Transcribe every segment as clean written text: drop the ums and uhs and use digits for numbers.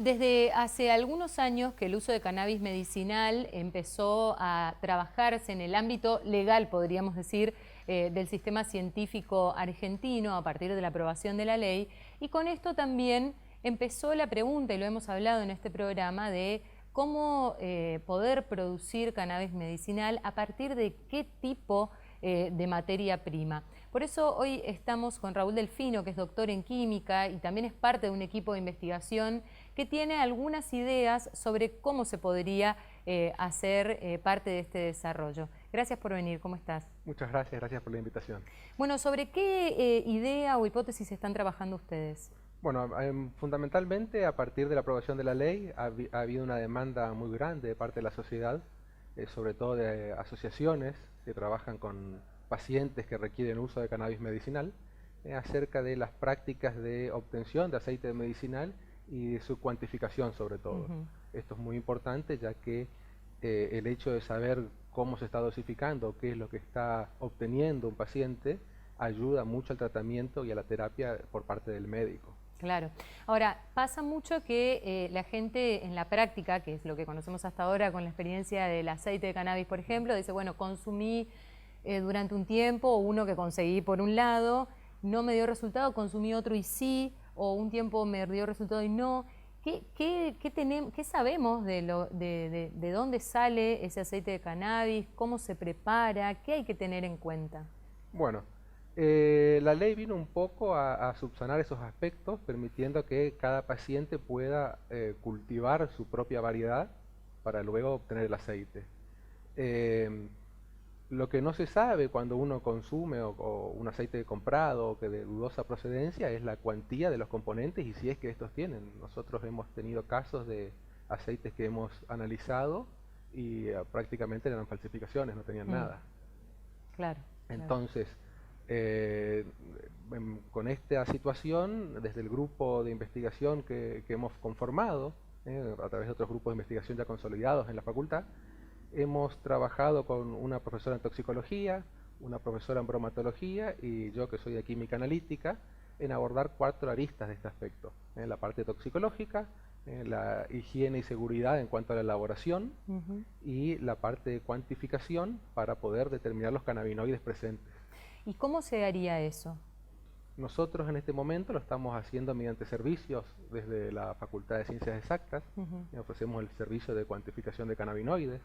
Desde hace algunos años que el uso de cannabis medicinal empezó a trabajarse en el ámbito legal, podríamos decir, del sistema científico argentino a partir de la aprobación de la ley, y con esto también empezó la pregunta, y lo hemos hablado en este programa, de cómo poder producir cannabis medicinal a partir de qué tipo de materia prima. Por eso hoy estamos con Raúl Delfino, que es doctor en química y también es parte de un equipo de investigación que tiene algunas ideas sobre cómo se podría hacer parte de este desarrollo. Gracias por venir, ¿cómo estás? Muchas gracias, gracias por la invitación. Bueno, ¿sobre qué idea o hipótesis están trabajando ustedes? Bueno, fundamentalmente a partir de la aprobación de la ley ha habido una demanda muy grande de parte de la sociedad, sobre todo de asociaciones que trabajan con pacientes que requieren uso de cannabis medicinal, acerca de las prácticas de obtención de aceite medicinal y de su cuantificación sobre todo. Esto es muy importante ya que el hecho de saber cómo se está dosificando, qué es lo que está obteniendo un paciente, ayuda mucho al tratamiento y a la terapia por parte del médico. Claro. Ahora, pasa mucho que la gente en la práctica, que es lo que conocemos hasta ahora con la experiencia del aceite de cannabis, por ejemplo, dice, bueno, consumí durante un tiempo, o uno que conseguí por un lado, no me dio resultado, consumí otro y sí, o un tiempo me dio resultado y no. ¿Qué sabemos de dónde sale ese aceite de cannabis? ¿Cómo se prepara? ¿Qué hay que tener en cuenta? Bueno, la ley vino un poco a subsanar esos aspectos, permitiendo que cada paciente pueda cultivar su propia variedad para luego obtener el aceite. Lo que no se sabe cuando uno consume o un aceite comprado o que de dudosa procedencia es la cuantía de los componentes y si es que estos tienen. Nosotros hemos tenido casos de aceites que hemos analizado y prácticamente eran falsificaciones, no tenían nada. Claro. Entonces, con esta situación, desde el grupo de investigación que hemos conformado, a través de otros grupos de investigación ya consolidados en la facultad, hemos trabajado con una profesora en toxicología, una profesora en bromatología y yo que soy de química analítica, en abordar 4 aristas de este aspecto. La parte toxicológica, la higiene y seguridad en cuanto a la elaboración y la parte de cuantificación para poder determinar los cannabinoides presentes. ¿Y cómo se haría eso? Nosotros en este momento lo estamos haciendo mediante servicios desde la Facultad de Ciencias Exactas. Ofrecemos el servicio de cuantificación de cannabinoides.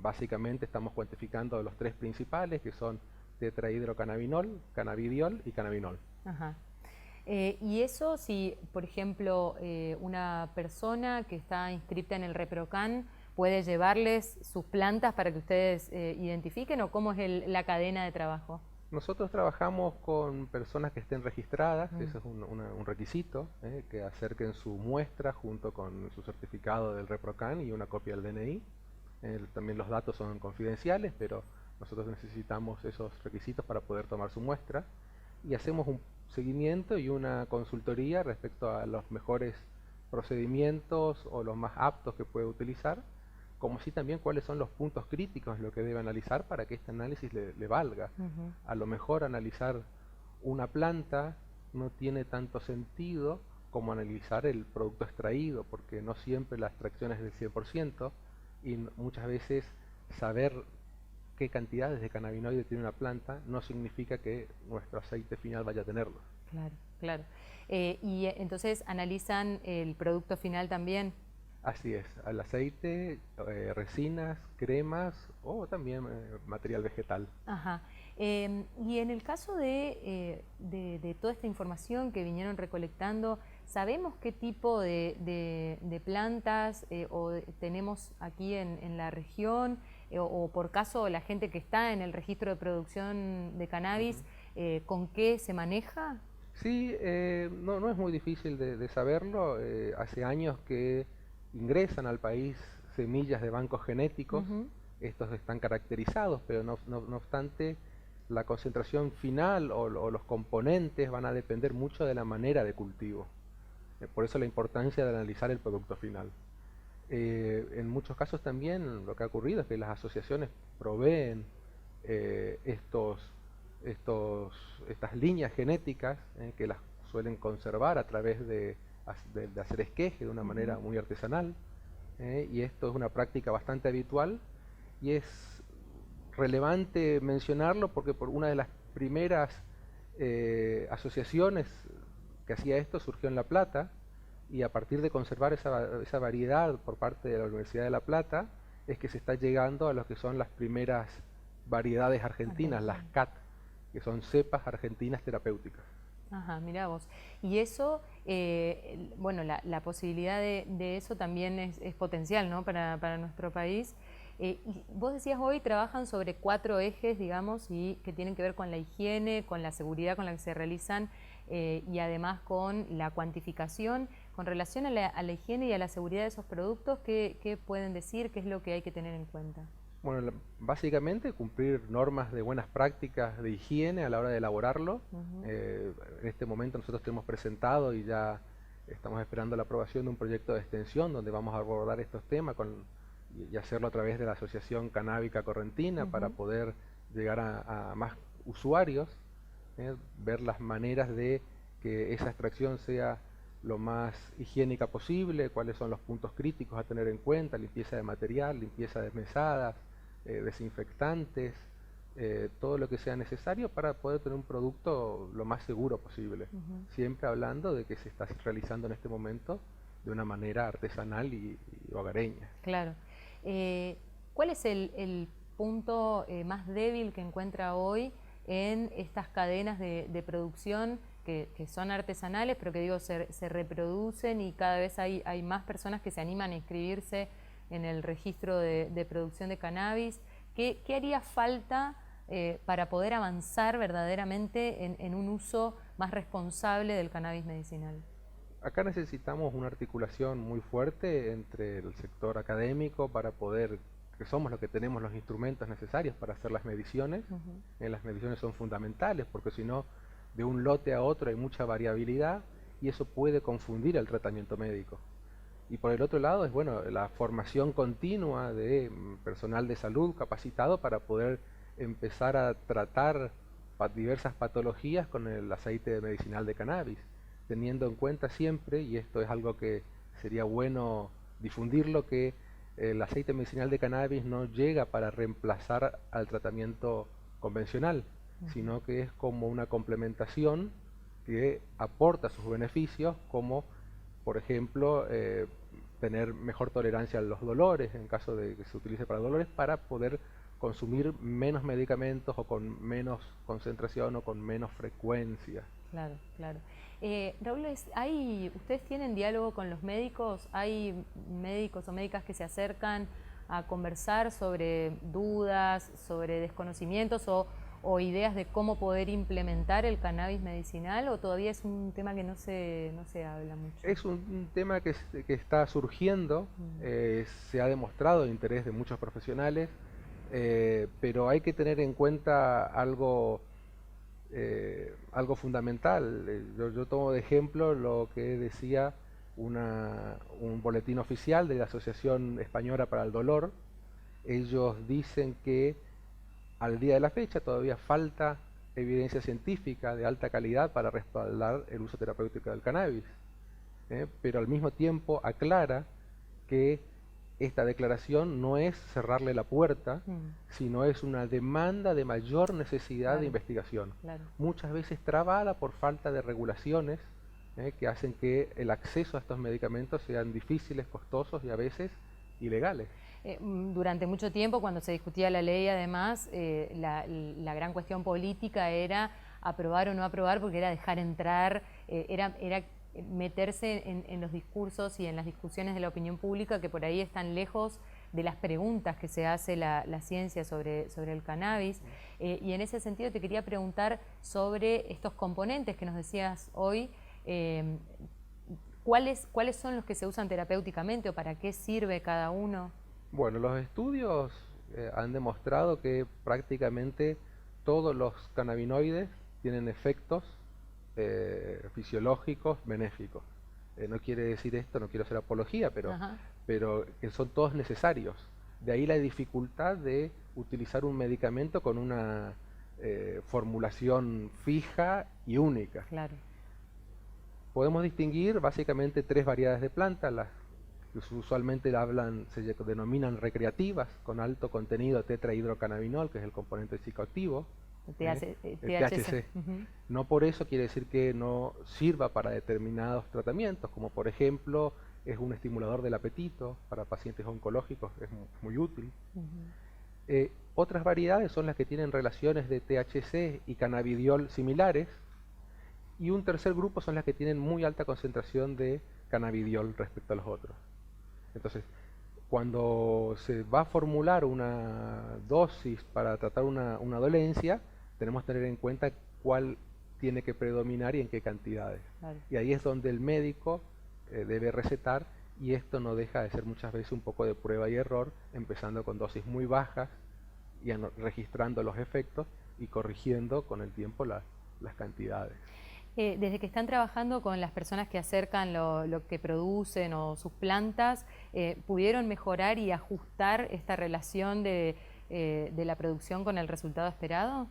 Básicamente estamos cuantificando los 3 principales, que son tetrahidrocannabinol, cannabidiol y cannabinol. Y eso si, por ejemplo, una persona que está inscripta en el ReproCan puede llevarles sus plantas para que ustedes identifiquen, ¿o cómo es la cadena de trabajo? Nosotros trabajamos con personas que estén registradas, eso es un requisito, que acerquen su muestra junto con su certificado del ReproCan y una copia del DNI. También los datos son confidenciales, pero nosotros necesitamos esos requisitos para poder tomar su muestra y hacemos un seguimiento y una consultoría respecto a los mejores procedimientos o los más aptos que puede utilizar, como así también cuáles son los puntos críticos en lo que debe analizar para que este análisis le valga. A lo mejor analizar una planta no tiene tanto sentido como analizar el producto extraído, porque no siempre la extracción es del 100%, y muchas veces saber qué cantidades de cannabinoide tiene una planta no significa que nuestro aceite final vaya a tenerlo. Claro, claro. Y entonces analizan el producto final también. Así es, al aceite, resinas, cremas o también material vegetal. Ajá. Y en el caso de toda esta información que vinieron recolectando, ¿sabemos qué tipo de plantas tenemos aquí en la región? O por caso la gente que está en el registro de producción de cannabis, ¿con qué se maneja? Sí, no es muy difícil de saberlo. Hace años que ingresan al país semillas de bancos genéticos. Estos están caracterizados, pero no obstante, la concentración final o los componentes van a depender mucho de la manera de cultivo. Por eso la importancia de analizar el producto final. En muchos casos también lo que ha ocurrido es que las asociaciones proveen estas líneas genéticas que las suelen conservar a través de de hacer esqueje de una manera muy artesanal, y esto es una práctica bastante habitual y es relevante mencionarlo porque por una de las primeras asociaciones que hacía esto surgió en La Plata, y a partir de conservar esa variedad por parte de la Universidad de La Plata es que se está llegando a lo que son las primeras variedades argentinas, las CAT, que son cepas argentinas terapéuticas. Ajá, mirá vos. Y eso, bueno, la posibilidad de eso también es potencial, ¿no? Para nuestro país. Y vos decías hoy trabajan sobre 4 ejes, digamos, y que tienen que ver con la higiene, con la seguridad con la que se realizan y además con la cuantificación. Con relación a la higiene y a la seguridad de esos productos, ¿qué pueden decir? ¿Qué es lo que hay que tener en cuenta? Bueno, básicamente cumplir normas de buenas prácticas de higiene a la hora de elaborarlo. En este momento nosotros tenemos presentado y ya estamos esperando la aprobación de un proyecto de extensión donde vamos a abordar estos temas y hacerlo a través de la Asociación Canábica Correntina para poder llegar a más usuarios, ver las maneras de que esa extracción sea lo más higiénica posible, cuáles son los puntos críticos a tener en cuenta, limpieza de material, limpieza de mesadas, desinfectantes, todo lo que sea necesario para poder tener un producto lo más seguro posible. Siempre hablando de que se está realizando en este momento de una manera artesanal y hogareña. Claro. ¿Cuál es el punto más débil que encuentra hoy en estas cadenas de producción que son artesanales, pero que digo, se reproducen y cada vez hay más personas que se animan a inscribirse en el registro de producción de cannabis? ¿Qué haría falta para poder avanzar verdaderamente en un uso más responsable del cannabis medicinal? Acá necesitamos una articulación muy fuerte entre el sector académico para poder, que somos los que tenemos los instrumentos necesarios para hacer las mediciones. Las mediciones son fundamentales porque si no, de un lote a otro hay mucha variabilidad y eso puede confundir el tratamiento médico. Y por el otro lado es bueno la formación continua de personal de salud capacitado para poder empezar a tratar diversas patologías con el aceite medicinal de cannabis, teniendo en cuenta siempre, y esto es algo que sería bueno difundirlo, que el aceite medicinal de cannabis no llega para reemplazar al tratamiento convencional, sino que es como una complementación que aporta sus beneficios, como por ejemplo tener mejor tolerancia a los dolores en caso de que se utilice para dolores, para poder consumir menos medicamentos o con menos concentración o con menos frecuencia. Claro, claro. Raúl, ¿ustedes tienen diálogo con los médicos? ¿Hay médicos o médicas que se acercan a conversar sobre dudas, sobre desconocimientos o ideas de cómo poder implementar el cannabis medicinal, o todavía es un tema que no se habla mucho? Es un tema que está surgiendo, se ha demostrado el interés de muchos profesionales, pero hay que tener en cuenta algo fundamental. Yo tomo de ejemplo lo que decía un boletín oficial de la Asociación Española para el Dolor. Ellos dicen que al día de la fecha todavía falta evidencia científica de alta calidad para respaldar el uso terapéutico del cannabis, pero al mismo tiempo aclara que esta declaración no es cerrarle la puerta, sino es una demanda de mayor necesidad de investigación, muchas veces trabada por falta de regulaciones que hacen que el acceso a estos medicamentos sean difíciles, costosos y a veces ilegales. Durante mucho tiempo, cuando se discutía la ley, además, la gran cuestión política era aprobar o no aprobar, porque era dejar entrar, era meterse en los discursos y en las discusiones de la opinión pública que por ahí están lejos de las preguntas que se hace la ciencia sobre el cannabis. Y en ese sentido te quería preguntar sobre estos componentes que nos decías hoy. ¿Cuáles son los que se usan terapéuticamente o para qué sirve cada uno? Bueno, los estudios han demostrado que prácticamente todos los cannabinoides tienen efectos fisiológicos benéficos. No quiere decir esto, no quiero hacer apología, pero que son todos necesarios. De ahí la dificultad de utilizar un medicamento con una formulación fija y única. Claro. Podemos distinguir básicamente 3 variedades de plantas, las que usualmente se denominan recreativas, con alto contenido tetrahidrocannabinol, que es el componente psicoactivo, THC. No por eso quiere decir que no sirva para determinados tratamientos, como por ejemplo es un estimulador del apetito para pacientes oncológicos, es muy útil. Otras variedades son las que tienen relaciones de THC y cannabidiol similares, y un tercer grupo son las que tienen muy alta concentración de cannabidiol respecto a los otros. Entonces, cuando se va a formular una dosis para tratar una dolencia, tenemos que tener en cuenta cuál tiene que predominar y en qué cantidades. Vale. Y ahí es donde el médico debe recetar, y esto no deja de ser muchas veces un poco de prueba y error, empezando con dosis muy bajas y registrando los efectos y corrigiendo con el tiempo las cantidades. Desde que están trabajando con las personas que acercan lo que producen o sus plantas, ¿pudieron mejorar y ajustar esta relación de la producción con el resultado esperado?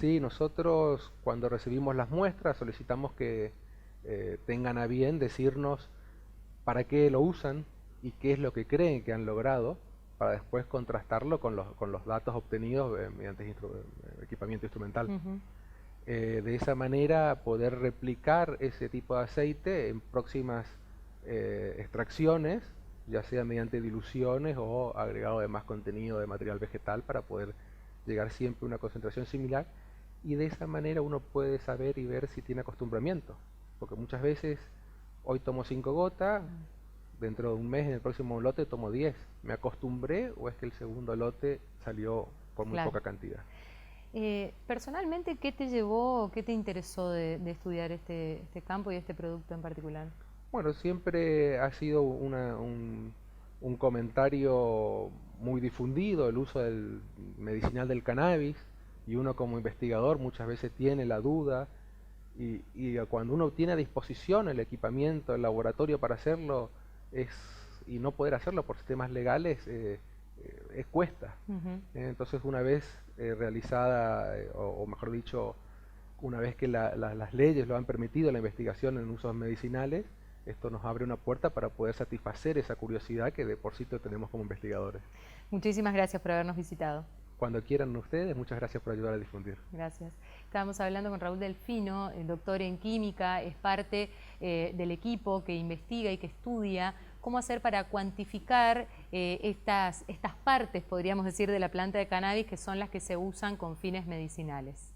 Sí, nosotros cuando recibimos las muestras solicitamos que tengan a bien decirnos para qué lo usan y qué es lo que creen que han logrado, para después contrastarlo con los datos obtenidos mediante equipamiento instrumental. De esa manera poder replicar ese tipo de aceite en próximas extracciones, ya sea mediante diluciones o agregado de más contenido de material vegetal, para poder llegar siempre a una concentración similar, y de esa manera uno puede saber y ver si tiene acostumbramiento, porque muchas veces hoy tomo 5 gotas, dentro de un mes en el próximo lote tomo 10, ¿me acostumbré o es que el segundo lote salió por muy poca cantidad? Personalmente, ¿qué te llevó, qué te interesó de estudiar este campo y este producto en particular? Bueno, siempre ha sido un comentario muy difundido el uso del medicinal del cannabis, y uno como investigador muchas veces tiene la duda, y cuando uno tiene a disposición el equipamiento, el laboratorio para hacerlo, y no poder hacerlo por sistemas legales, cuesta. Entonces, una vez realizada, o mejor dicho, una vez que las leyes lo han permitido, la investigación en usos medicinales, esto nos abre una puerta para poder satisfacer esa curiosidad que de por sí tenemos como investigadores. Muchísimas gracias por habernos visitado. Cuando quieran ustedes, muchas gracias por ayudar a difundir. Gracias. Estábamos hablando con Raúl Delfino, el doctor en química, es parte del equipo que investiga y que estudia cómo hacer para cuantificar estas partes, podríamos decir, de la planta de cannabis, que son las que se usan con fines medicinales.